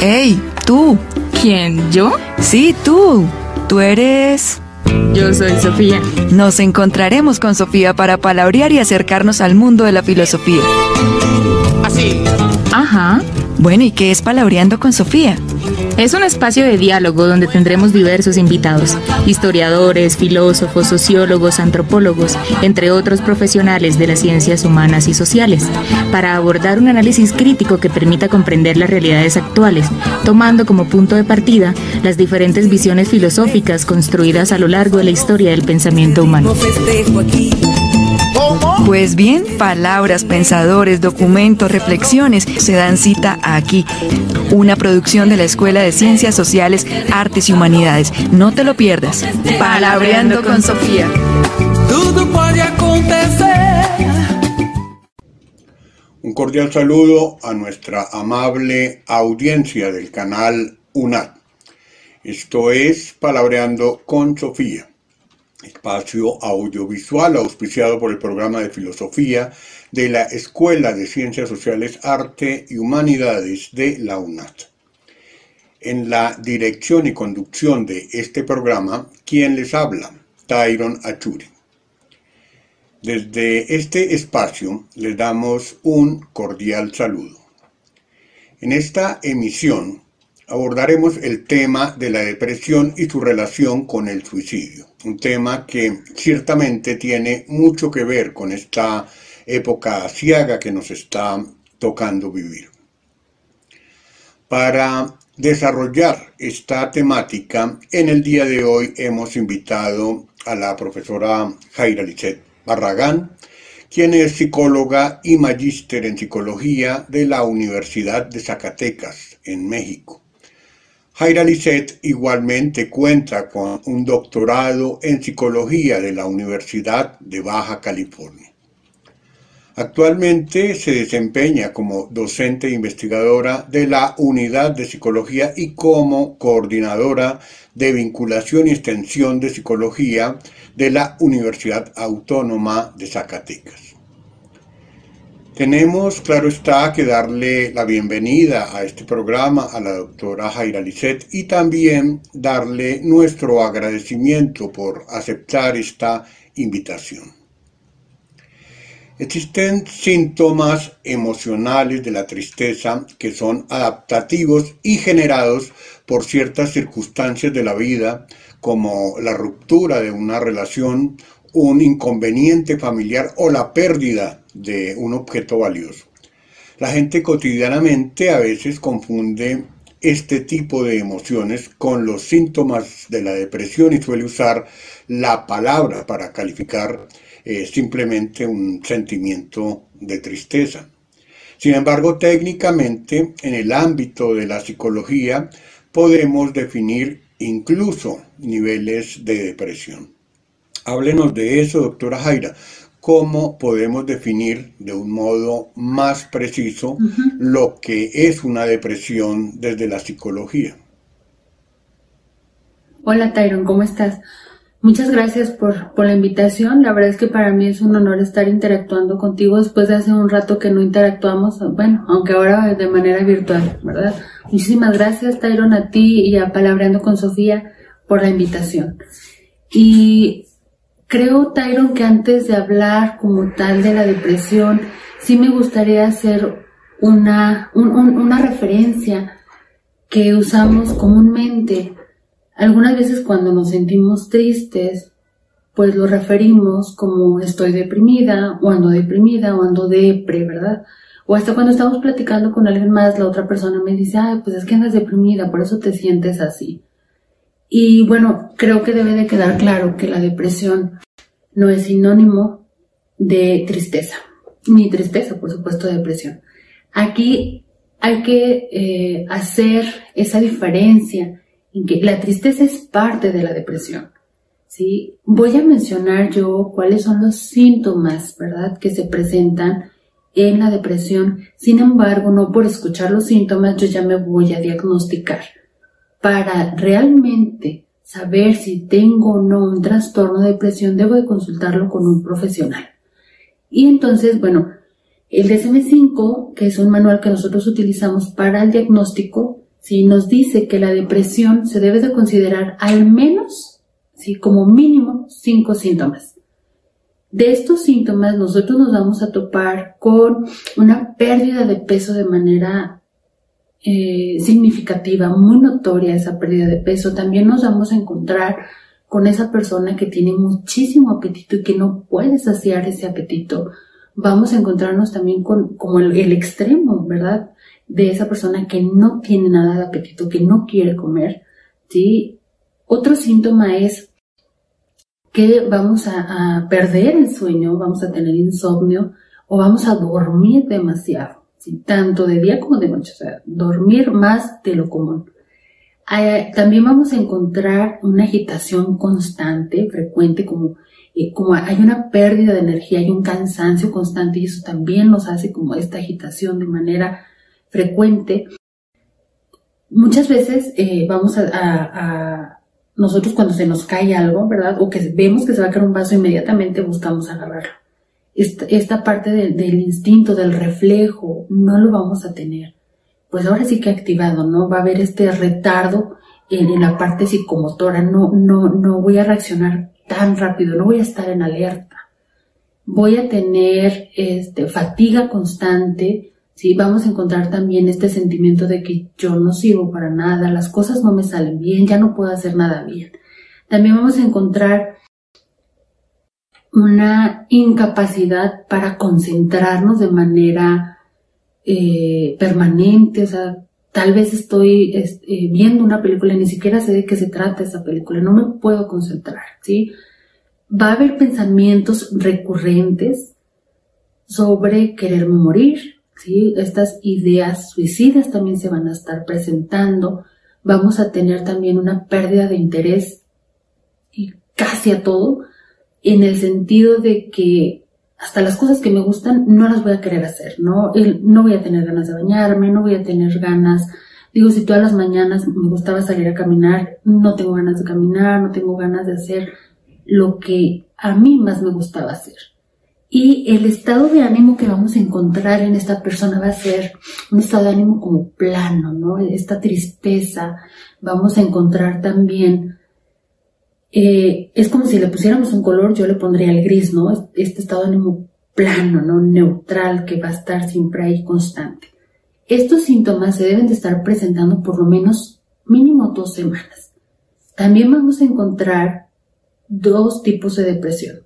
¡Ey, tú! ¿Quién? ¿Yo? Sí, tú. Tú eres... Yo soy Sofía. Nos encontraremos con Sofía para palabrear y acercarnos al mundo de la filosofía. Así. Ajá. Bueno, ¿y qué es Palabreando con Sofía? Es un espacio de diálogo donde tendremos diversos invitados, historiadores, filósofos, sociólogos, antropólogos, entre otros profesionales de las ciencias humanas y sociales, para abordar un análisis crítico que permita comprender las realidades actuales, tomando como punto de partida las diferentes visiones filosóficas construidas a lo largo de la historia del pensamiento humano. Pues bien, palabras, pensadores, documentos, reflexiones se dan cita aquí. Una producción de la Escuela de Ciencias Sociales, Artes y Humanidades. No te lo pierdas. Palabreando con Sofía. Todo puede acontecer. Un cordial saludo a nuestra amable audiencia del canal UNAT. Esto es Palabreando con Sofía, espacio audiovisual auspiciado por el programa de filosofía de la Escuela de Ciencias Sociales, Arte y Humanidades de la UNAT. En la dirección y conducción de este programa, quien les habla, Tyron Achuri. Desde este espacio les damos un cordial saludo. En esta emisión abordaremos el tema de la depresión y su relación con el suicidio. Un tema que ciertamente tiene mucho que ver con esta época aciaga que nos está tocando vivir. Para desarrollar esta temática, en el día de hoy hemos invitado a la profesora Jaira Lisset Barragán, quien es psicóloga y magíster en psicología de la Universidad de Zacatecas, en México. Jaira Lisset igualmente cuenta con un doctorado en psicología de la Universidad de Baja California. Actualmente se desempeña como docente e investigadora de la Unidad de Psicología y como coordinadora de vinculación y extensión de psicología de la Universidad Autónoma de Zacatecas. Tenemos, claro está, que darle la bienvenida a este programa a la doctora Jaira Lisset y también darle nuestro agradecimiento por aceptar esta invitación. Existen síntomas emocionales de la tristeza que son adaptativos y generados por ciertas circunstancias de la vida, como la ruptura de una relación, un inconveniente familiar o la pérdida de un objeto valioso. La gente cotidianamente a veces confunde este tipo de emociones con los síntomas de la depresión y suele usar la palabra para calificar simplemente un sentimiento de tristeza. Sin embargo, técnicamente, en el ámbito de la psicología, podemos definir incluso niveles de depresión. Háblenos de eso, doctora Jaira. ¿Cómo podemos definir de un modo más preciso lo que es una depresión desde la psicología? Hola Tyron, ¿cómo estás? Muchas gracias por la invitación. La verdad es que para mí es un honor estar interactuando contigo después de hace un rato que no interactuamos, bueno, aunque ahora de manera virtual, ¿verdad? Muchísimas gracias, Tyron, a ti y a Palabreando con Sofía por la invitación. Y creo, Tyron, que antes de hablar como tal de la depresión, sí me gustaría hacer una referencia que usamos comúnmente. Algunas veces cuando nos sentimos tristes, pues lo referimos como estoy deprimida, o ando depre, ¿verdad? O hasta cuando estamos platicando con alguien más, la otra persona me dice, ay, pues es que andas deprimida, por eso te sientes así. Y bueno, creo que debe de quedar claro que la depresión no es sinónimo de tristeza, ni tristeza, por supuesto, de depresión. Aquí hay que hacer esa diferencia en que la tristeza es parte de la depresión, ¿sí? Voy a mencionar yo cuáles son los síntomas, ¿verdad?, que se presentan en la depresión. Sin embargo, no por escuchar los síntomas yo ya me voy a diagnosticar. Para realmente saber si tengo o no un trastorno de depresión, debo de consultarlo con un profesional. Y entonces, bueno, el DSM-5, que es un manual que nosotros utilizamos para el diagnóstico, ¿sí? Nos dice que la depresión se debe de considerar al menos, ¿sí? Como mínimo 5 síntomas. De estos síntomas nosotros nos vamos a topar con una pérdida de peso de manera significativa, muy notoria esa pérdida de peso. También nos vamos a encontrar con esa persona que tiene muchísimo apetito y que no puede saciar ese apetito. Vamos a encontrarnos también con como el extremo, ¿verdad? De esa persona que no tiene nada de apetito, que no quiere comer, ¿sí? Otro síntoma es que vamos a perder el sueño, vamos a tener insomnio o vamos a dormir demasiado, ¿sí? Tanto de día como de noche, o sea, dormir más de lo común. También vamos a encontrar una agitación constante, frecuente, como hay una pérdida de energía, hay un cansancio constante y eso también nos hace como esta agitación de manera frecuente. Muchas veces vamos a nosotros cuando se nos cae algo, ¿verdad? O que vemos que se va a caer un vaso, inmediatamente buscamos agarrarlo. Esta parte del instinto, del reflejo, no lo vamos a tener. Pues ahora sí que activado, ¿no? Va a haber este retardo en la parte psicomotora. No voy a reaccionar tan rápido, no voy a estar en alerta. Voy a tener fatiga constante, ¿sí? Vamos a encontrar también este sentimiento de que yo no sirvo para nada, las cosas no me salen bien, ya no puedo hacer nada bien. También vamos a encontrar una incapacidad para concentrarnos de manera permanente, o sea, tal vez estoy viendo una película y ni siquiera sé de qué se trata esa película, no me puedo concentrar, ¿sí? Va a haber pensamientos recurrentes sobre quererme morir, ¿sí? Estas ideas suicidas también se van a estar presentando. Vamos a tener también una pérdida de interés y casi a todo, en el sentido de que hasta las cosas que me gustan no las voy a querer hacer, ¿no? No voy a tener ganas de bañarme, no voy a tener ganas, digo, si todas las mañanas me gustaba salir a caminar, no tengo ganas de caminar, no tengo ganas de hacer lo que a mí más me gustaba hacer. Y el estado de ánimo que vamos a encontrar en esta persona va a ser un estado de ánimo como plano, ¿no? Esta tristeza. Vamos a encontrar también, es como si le pusiéramos un color, yo le pondría el gris, ¿no? Este estado de ánimo plano, ¿no? Neutral, que va a estar siempre ahí constante. Estos síntomas se deben de estar presentando por lo menos mínimo 2 semanas. También vamos a encontrar 2 tipos de depresión.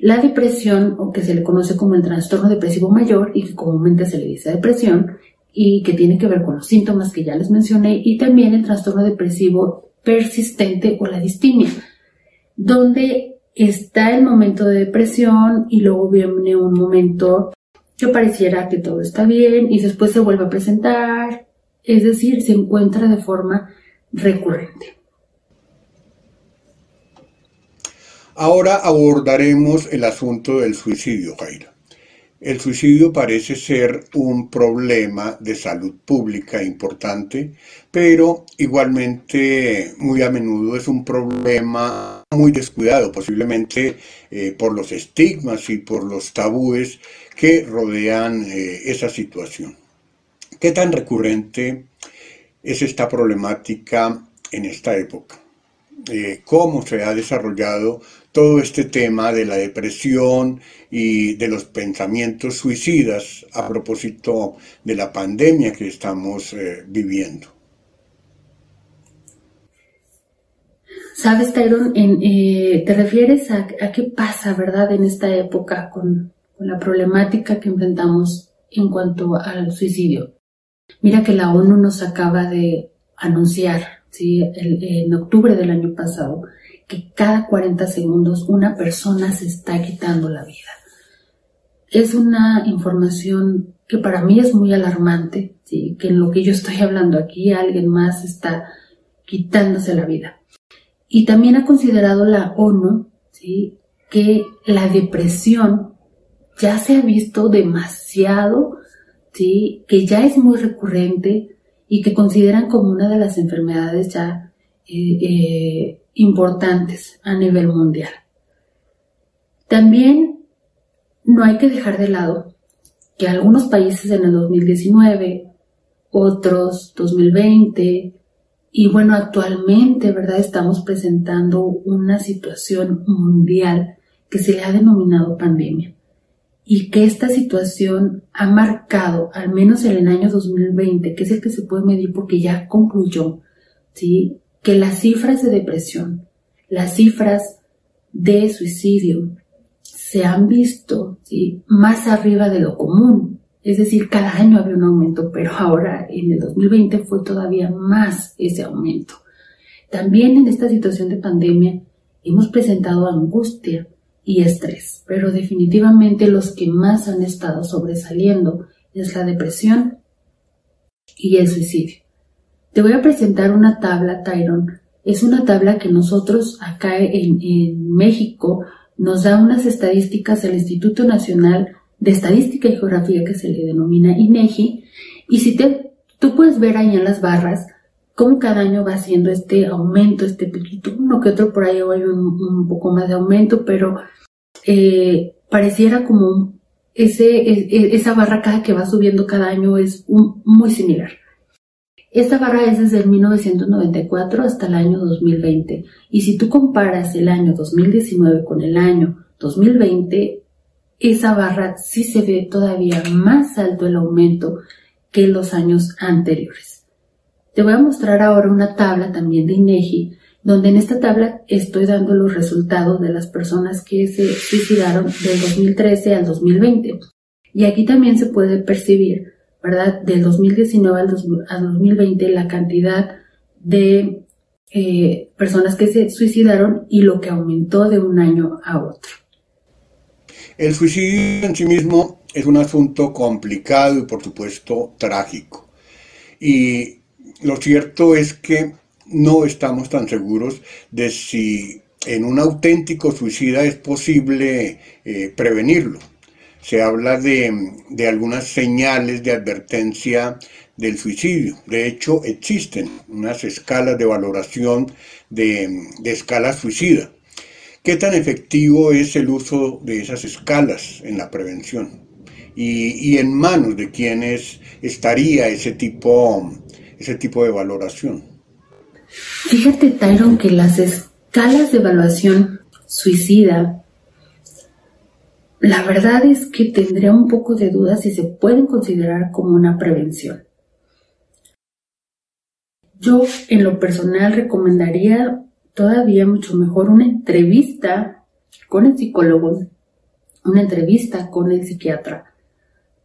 La depresión, o que se le conoce como el trastorno depresivo mayor y que comúnmente se le dice depresión, y que tiene que ver con los síntomas que ya les mencioné, y también el trastorno depresivo persistente o la distimia, donde está el momento de depresión y luego viene un momento que pareciera que todo está bien y después se vuelve a presentar, es decir, se encuentra de forma recurrente. Ahora abordaremos el asunto del suicidio, Jaira. El suicidio parece ser un problema de salud pública importante, pero igualmente muy a menudo es un problema muy descuidado, posiblemente por los estigmas y por los tabúes que rodean esa situación. ¿Qué tan recurrente es esta problemática en esta época? ¿Cómo se ha desarrollado todo este tema de la depresión y de los pensamientos suicidas a propósito de la pandemia que estamos viviendo? Sabes, Tyron, te refieres a qué pasa, ¿verdad?, en esta época con la problemática que enfrentamos en cuanto al suicidio. Mira que la ONU nos acaba de anunciar, ¿sí?, en octubre del año pasado, que cada 40 segundos una persona se está quitando la vida. Es una información que para mí es muy alarmante, ¿sí?, que en lo que yo estoy hablando aquí alguien más está quitándose la vida. Y también ha considerado la ONU, ¿sí?, que la depresión ya se ha visto demasiado, ¿sí?, que ya es muy recurrente y que consideran como una de las enfermedades ya importantes a nivel mundial. También no hay que dejar de lado que algunos países en el 2019 otros 2020, y bueno, actualmente, ¿verdad? Estamos presentando una situación mundial que se le ha denominado pandemia, y que esta situación ha marcado, al menos en el año 2020, que es el que se puede medir porque ya concluyó, ¿sí?, que las cifras de depresión, las cifras de suicidio se han visto, ¿sí?, más arriba de lo común. Es decir, cada año había un aumento, pero ahora en el 2020 fue todavía más ese aumento. También en esta situación de pandemia hemos presentado angustia y estrés, pero definitivamente los que más han estado sobresaliendo es la depresión y el suicidio. Te voy a presentar una tabla, Tyron. Es una tabla que nosotros acá en México nos da unas estadísticas al Instituto Nacional de Estadística y Geografía, que se le denomina INEGI, y si tú puedes ver ahí en las barras cómo cada año va haciendo este aumento, este piquito, uno que otro por ahí hay un poco más de aumento, pero pareciera como esa barra cada que va subiendo cada año es muy similar. Esta barra es desde el 1994 hasta el año 2020, y si tú comparas el año 2019 con el año 2020, esa barra sí se ve todavía más alto el aumento que los años anteriores. Te voy a mostrar ahora una tabla también de INEGI, donde en esta tabla estoy dando los resultados de las personas que se suicidaron del 2013 al 2020. Y aquí también se puede percibir, ¿verdad?, del 2019 al 2020 la cantidad de personas que se suicidaron y lo que aumentó de un año a otro. El suicidio en sí mismo es un asunto complicado y por supuesto trágico. Y lo cierto es que no estamos tan seguros de si en un auténtico suicida es posible prevenirlo. Se habla de algunas señales de advertencia del suicidio. De hecho, existen unas escalas de valoración de escala suicida. ¿Qué tan efectivo es el uso de esas escalas en la prevención? Y en manos de quienes estaría ese tipo de valoración. Fíjate, Tyron, que las escalas de evaluación suicida, la verdad es que tendría un poco de duda si se pueden considerar como una prevención. Yo, en lo personal, recomendaría todavía mucho mejor una entrevista con el psicólogo, una entrevista con el psiquiatra,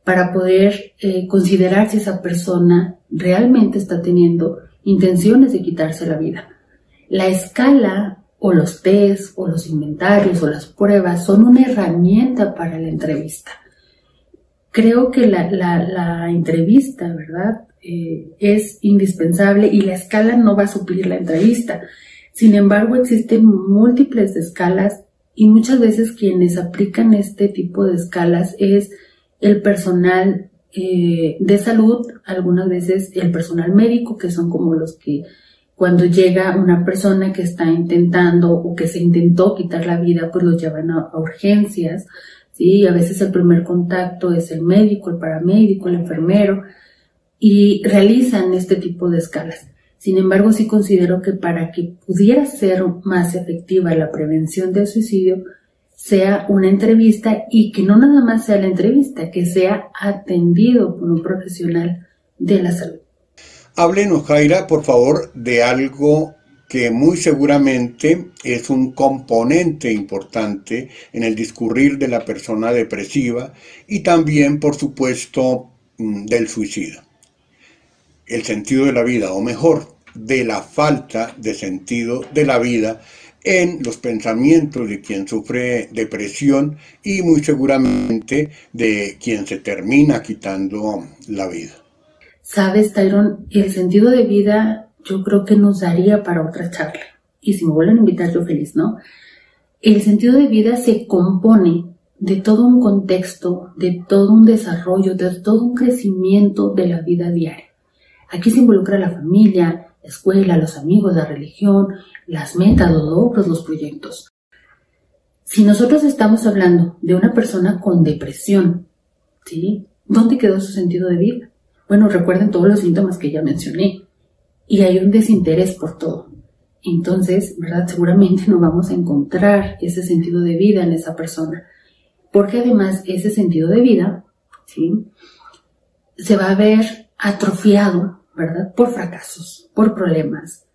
para poder considerar si esa persona realmente está teniendo intenciones de quitarse la vida. La escala o los test o los inventarios o las pruebas son una herramienta para la entrevista. Creo que la entrevista, ¿verdad?, es indispensable y la escala no va a suplir la entrevista. Sin embargo, existen múltiples escalas y muchas veces quienes aplican este tipo de escalas es el personal de salud, algunas veces el personal médico, que son como los que cuando llega una persona que está intentando o que se intentó quitar la vida, pues los llevan a urgencias, ¿sí? A veces el primer contacto es el médico, el paramédico, el enfermero, y realizan este tipo de escalas. Sin embargo, sí considero que para que pudiera ser más efectiva la prevención del suicidio, sea una entrevista y que no nada más sea la entrevista, que sea atendido por un profesional de la salud. Háblenos, Jaira, por favor, de algo que muy seguramente es un componente importante en el discurrir de la persona depresiva y también, por supuesto, del suicida. El sentido de la vida, o mejor, de la falta de sentido de la vida en los pensamientos de quien sufre depresión y muy seguramente de quien se termina quitando la vida. Sabes, Tyron, el sentido de vida yo creo que nos daría para otra charla. Y si me vuelven a invitar, yo feliz, ¿no? El sentido de vida se compone de todo un contexto, de todo un desarrollo, de todo un crecimiento de la vida diaria. Aquí se involucra la familia, la escuela, los amigos, la religión, las metas, los logros, los proyectos. Si nosotros estamos hablando de una persona con depresión, ¿sí?, ¿dónde quedó su sentido de vida? Bueno, recuerden todos los síntomas que ya mencioné. Y hay un desinterés por todo. Entonces, ¿verdad? Seguramente no vamos a encontrar ese sentido de vida en esa persona. Porque además ese sentido de vida, ¿sí?, se va a ver atrofiado, ¿verdad?, por fracasos, por problemas,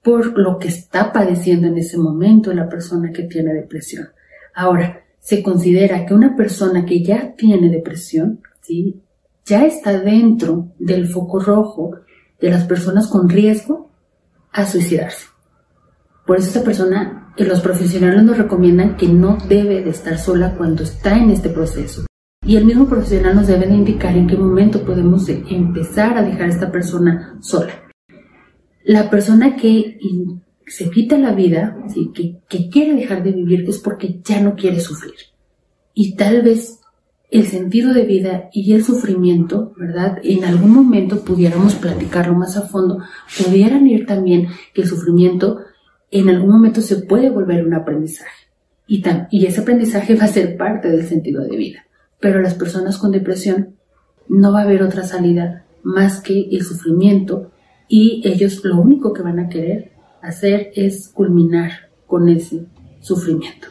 por lo que está padeciendo en ese momento la persona que tiene depresión. Ahora, se considera que una persona que ya tiene depresión, ¿sí?, ya está dentro del foco rojo de las personas con riesgo a suicidarse. Por eso esta persona, los profesionales nos recomiendan que no debe de estar sola cuando está en este proceso. Y el mismo profesional nos debe de indicar en qué momento podemos empezar a dejar a esta persona sola. La persona que se quita la vida, ¿sí?, que quiere dejar de vivir, es porque ya no quiere sufrir. Y tal vez el sentido de vida y el sufrimiento, ¿verdad?, en algún momento pudiéramos platicarlo más a fondo, pudieran ir también que el sufrimiento en algún momento se puede volver un aprendizaje. Y ese aprendizaje va a ser parte del sentido de vida. Pero las personas con depresión no va a haber otra salida más que el sufrimiento, y ellos lo único que van a querer hacer es culminar con ese sufrimiento.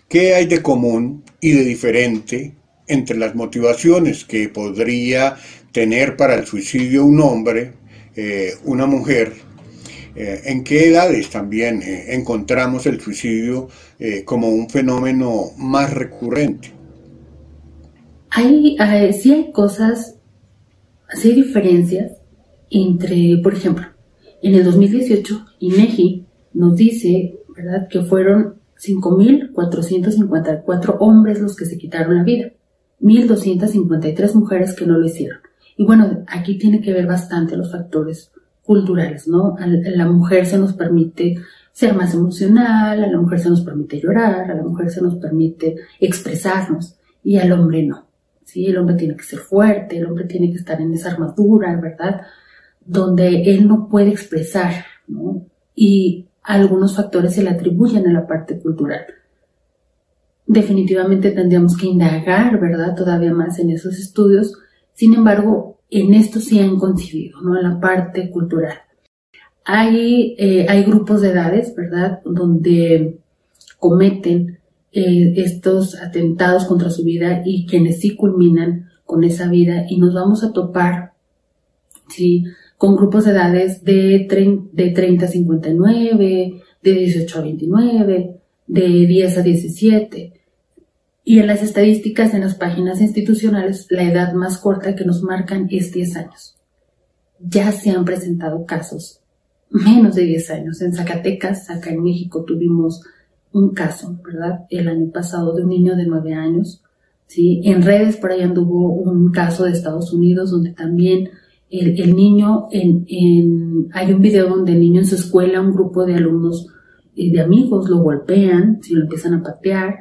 ¿Qué hay de común y de diferente entre las motivaciones que podría tener para el suicidio un hombre, una mujer? ¿En qué edades también encontramos el suicidio como un fenómeno más recurrente? Sí hay cosas, sí hay diferencias entre, por ejemplo, en el 2018, INEGI nos dice, ¿verdad?, que fueron 5.454 hombres los que se quitaron la vida, 1.253 mujeres que no lo hicieron. Y bueno, aquí tiene que ver bastante los factores culturales, ¿no? A la mujer se nos permite ser más emocional, a la mujer se nos permite llorar, a la mujer se nos permite expresarnos, y al hombre no. ¿Sí? El hombre tiene que ser fuerte, el hombre tiene que estar en esa armadura, ¿verdad?, donde él no puede expresar, ¿no? Y algunos factores se le atribuyen a la parte cultural. Definitivamente tendríamos que indagar, ¿verdad?, todavía más en esos estudios. Sin embargo, en esto sí han coincidido, ¿no?, en la parte cultural. Hay grupos de edades, ¿verdad?, donde cometen estos atentados contra su vida, y quienes sí culminan con esa vida, y nos vamos a topar, ¿sí?, con grupos de edades de 30 a 59, de 18 a 29, de 10 a 17. Y en las estadísticas, en las páginas institucionales, la edad más corta que nos marcan es 10 años. Ya se han presentado casos menos de 10 años. En Zacatecas, acá en México, tuvimos un caso, ¿verdad?, el año pasado, de un niño de 9 años, ¿sí? En redes por ahí anduvo un caso de Estados Unidos donde también el niño, hay un video donde el niño en su escuela, un grupo de alumnos, de amigos, lo golpean, ¿sí?, lo empiezan a patear.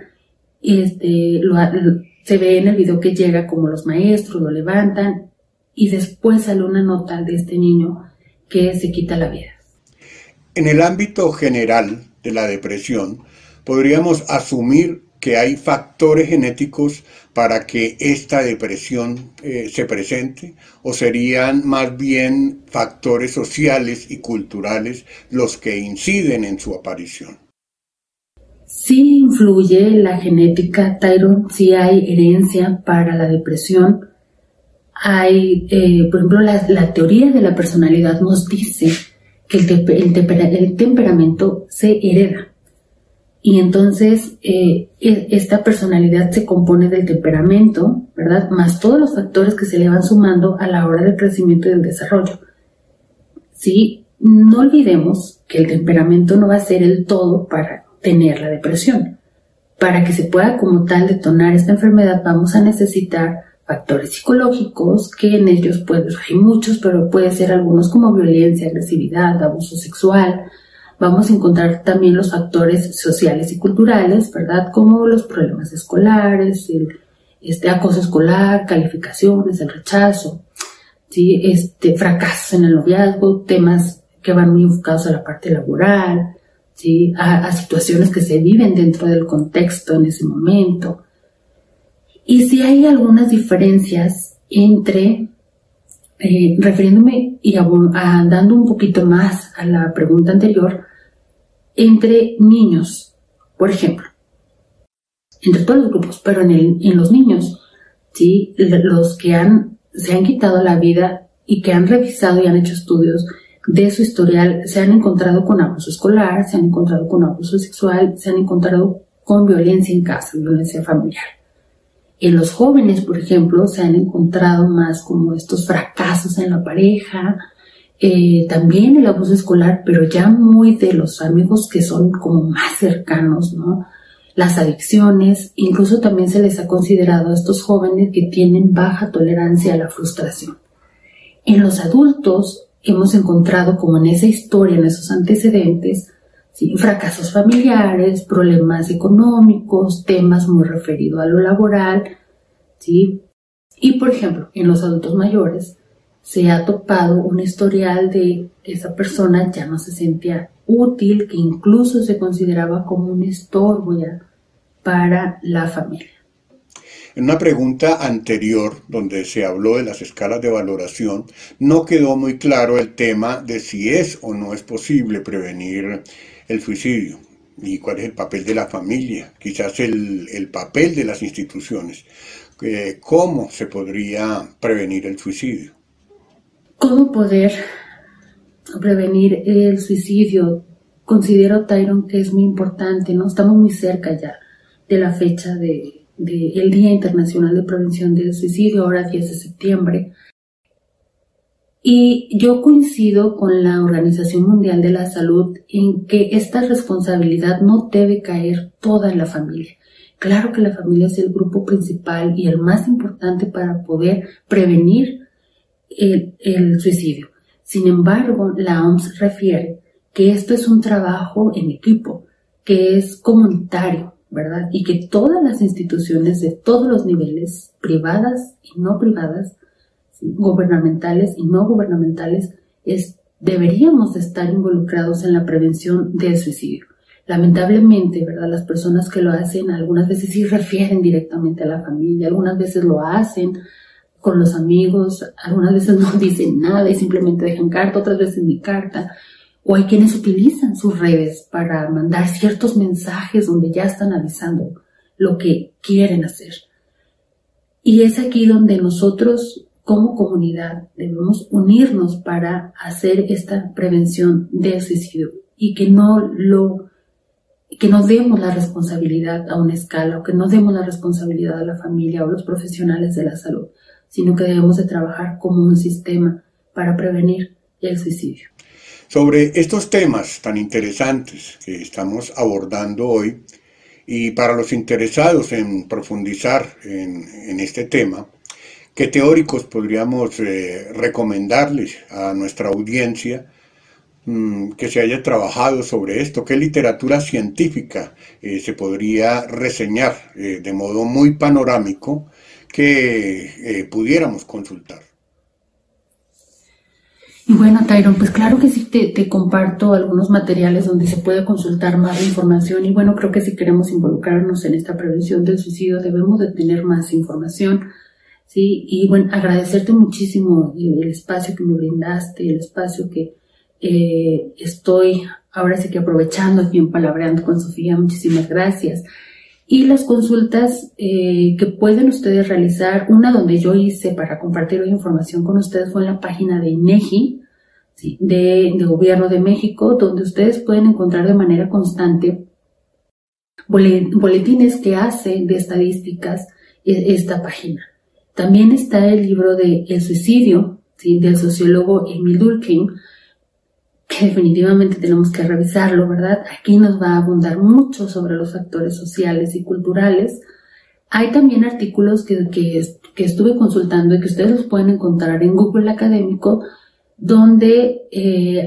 Se ve en el video que llega como los maestros, lo levantan, y después sale una nota de este niño que se quita la vida. En el ámbito general de la depresión, podríamos asumir que hay factores genéticos para que esta depresión se presente, o serían más bien factores sociales y culturales los que inciden en su aparición. Sí influye la genética, Tyron, sí hay herencia para la depresión. Hay, por ejemplo, la teoría de la personalidad nos dice que el temperamento se hereda. Y entonces esta personalidad se compone del temperamento, ¿verdad?, más todos los factores que se le van sumando a la hora del crecimiento y del desarrollo. Sí, no olvidemos que el temperamento no va a ser el todo para tener la depresión. Para que se pueda como tal detonar esta enfermedad, vamos a necesitar factores psicológicos, que en ellos pues hay muchos, pero puede ser algunos como violencia, agresividad, abuso sexual. Vamos a encontrar también los factores sociales y culturales, ¿verdad?, como los problemas escolares, el acoso escolar, calificaciones, el rechazo, ¿sí?, fracasos en el noviazgo, temas que van muy enfocados a la parte laboral, ¿sí?, a situaciones que se viven dentro del contexto en ese momento. Y sí hay algunas diferencias entre, refiriéndome y dando un poquito más a la pregunta anterior, entre niños, por ejemplo, entre todos los grupos, pero en los niños, ¿sí? Los que se han quitado la vida y que han revisado y han hecho estudios de su historial, se han encontrado con abuso escolar, se han encontrado con abuso sexual, se han encontrado con violencia en casa, violencia familiar. En los jóvenes, por ejemplo, se han encontrado más como estos fracasos en la pareja, también el abuso escolar, pero ya muy de los amigos que son como más cercanos, ¿no? Las adicciones, incluso también se les ha considerado a estos jóvenes que tienen baja tolerancia a la frustración. En los adultos hemos encontrado como en esa historia, en esos antecedentes, ¿sí? Fracasos familiares, problemas económicos, temas muy referidos a lo laboral, ¿sí? Y por ejemplo, en los adultos mayores se ha topado un historial de esa persona ya no se sentía útil, que incluso se consideraba como un estorbo ya para la familia. En una pregunta anterior, donde se habló de las escalas de valoración, no quedó muy claro el tema de si es o no es posible prevenir el suicidio y cuál es el papel de la familia, quizás el papel de las instituciones. ¿Cómo se podría prevenir el suicidio? ¿Cómo poder prevenir el suicidio? Considero, Tyron, que es muy importante, ¿no? Estamos muy cerca ya de la fecha del Día Internacional de Prevención del Suicidio, ahora 10 de septiembre. Y yo coincido con la Organización Mundial de la Salud en que esta responsabilidad no debe caer toda en la familia. Claro que la familia es el grupo principal y el más importante para poder prevenir el suicidio. Sin embargo, la OMS refiere que esto es un trabajo en equipo, que es comunitario, ¿verdad? Y que todas las instituciones de todos los niveles, privadas y no privadas, ¿sí? Gubernamentales y no gubernamentales, deberíamos estar involucrados en la prevención del suicidio. Lamentablemente, ¿verdad? Las personas que lo hacen algunas veces sí refieren directamente a la familia, algunas veces lo hacen con los amigos, algunas veces no dicen nada y simplemente dejan carta, otras veces ni carta. O hay quienes utilizan sus redes para mandar ciertos mensajes donde ya están avisando lo que quieren hacer. Y es aquí donde nosotros, como comunidad, debemos unirnos para hacer esta prevención del suicidio y que no demos la responsabilidad a una escala o que no demos la responsabilidad a la familia o a los profesionales de la salud, sino que debemos de trabajar como un sistema para prevenir el suicidio. Sobre estos temas tan interesantes que estamos abordando hoy, y para los interesados en profundizar en este tema, ¿qué teóricos podríamos recomendarles a nuestra audiencia que se haya trabajado sobre esto? ¿Qué literatura científica se podría reseñar de modo muy panorámico que pudiéramos consultar? Y bueno, Tyron, pues claro que sí te comparto algunos materiales donde se puede consultar más información y bueno, creo que si queremos involucrarnos en esta prevención del suicidio debemos de tener más información, ¿sí? Y bueno, agradecerte muchísimo el espacio que me brindaste, el espacio que estoy ahora sí que aprovechando aquí en Palabreando con Sofía, muchísimas gracias. Y las consultas que pueden ustedes realizar, una donde yo hice para compartir hoy información con ustedes fue en la página de INEGI, ¿sí? de Gobierno de México, donde ustedes pueden encontrar de manera constante boletines que hace de estadísticas esta página. También está el libro de El suicidio, ¿sí? del sociólogo Emil Durkheim, que definitivamente tenemos que revisarlo, ¿verdad? Aquí nos va a abundar mucho sobre los factores sociales y culturales. Hay también artículos que estuve consultando y que ustedes los pueden encontrar en Google Académico, donde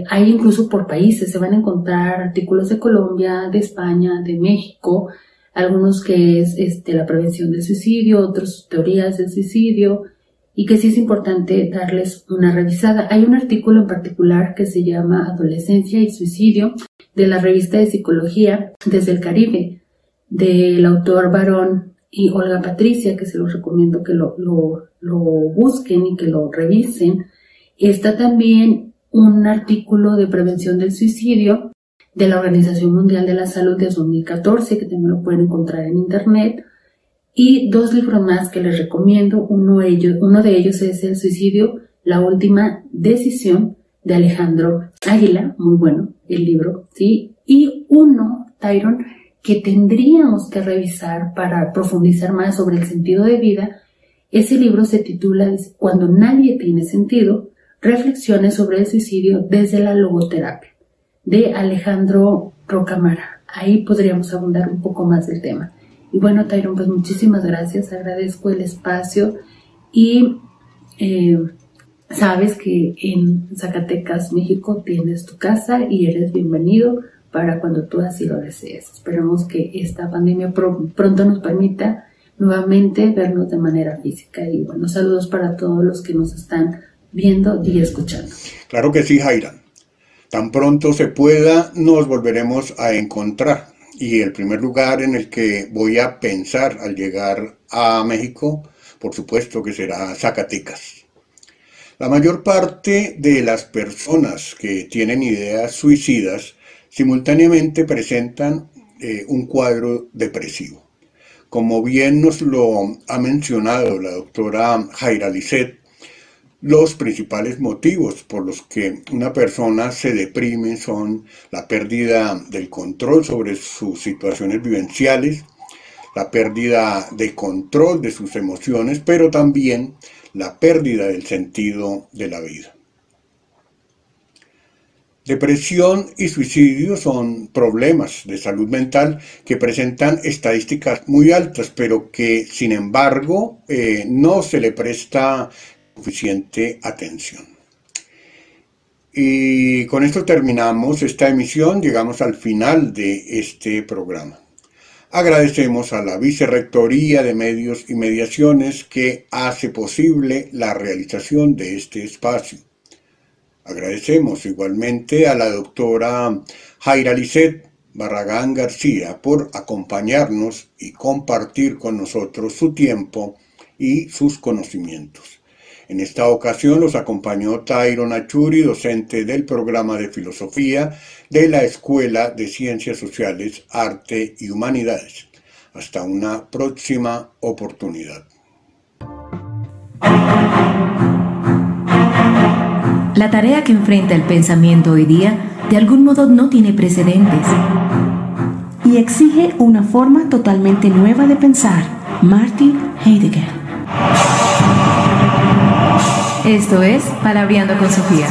hay incluso por países, se van a encontrar artículos de Colombia, de España, de México, algunos que es la prevención del suicidio, otros teorías del suicidio, y que sí es importante darles una revisada. Hay un artículo en particular que se llama Adolescencia y Suicidio, de la revista de Psicología desde el Caribe, del autor varón y Olga Patricia, que se los recomiendo que lo busquen y que lo revisen. Está también un artículo de prevención del suicidio de la Organización Mundial de la Salud de 2014, que también lo pueden encontrar en internet, y 2 libros más que les recomiendo. Uno de ellos es El suicidio, la última decisión, de Alejandro Águila, muy bueno el libro, ¿sí? Y uno, Tyron, que tendríamos que revisar para profundizar más sobre el sentido de vida. Ese libro se titula Cuando nadie tiene sentido, reflexiones sobre el suicidio desde la logoterapia, de Alejandro Rocamara. Ahí podríamos abundar un poco más del tema. Y bueno, Tyron, pues muchísimas gracias, agradezco el espacio y sabes que en Zacatecas, México, tienes tu casa y eres bienvenido para cuando tú así lo desees. Esperemos que esta pandemia pronto nos permita nuevamente vernos de manera física. Y bueno, saludos para todos los que nos están viendo y escuchando. Claro que sí, Jaira. Tan pronto se pueda, nos volveremos a encontrar. Y el primer lugar en el que voy a pensar al llegar a México, por supuesto que será Zacatecas. La mayor parte de las personas que tienen ideas suicidas simultáneamente presentan un cuadro depresivo. Como bien nos lo ha mencionado la doctora Jaira Lisset, los principales motivos por los que una persona se deprime son la pérdida del control sobre sus situaciones vivenciales, la pérdida de control de sus emociones, pero también la pérdida del sentido de la vida. Depresión y suicidio son problemas de salud mental que presentan estadísticas muy altas, pero que sin embargo no se le presta suficiente atención. Y con esto terminamos esta emisión, llegamos al final de este programa. Agradecemos a la Vicerrectoría de Medios y Mediaciones que hace posible la realización de este espacio. Agradecemos igualmente a la doctora Jaira Lisset Barragán García por acompañarnos y compartir con nosotros su tiempo y sus conocimientos. En esta ocasión los acompañó Tyron Achuri, docente del programa de Filosofía de la Escuela de Ciencias Sociales, Arte y Humanidades. Hasta una próxima oportunidad. La tarea que enfrenta el pensamiento hoy día de algún modo no tiene precedentes y exige una forma totalmente nueva de pensar. Martin Heidegger. Esto es Palabreando con Sofía.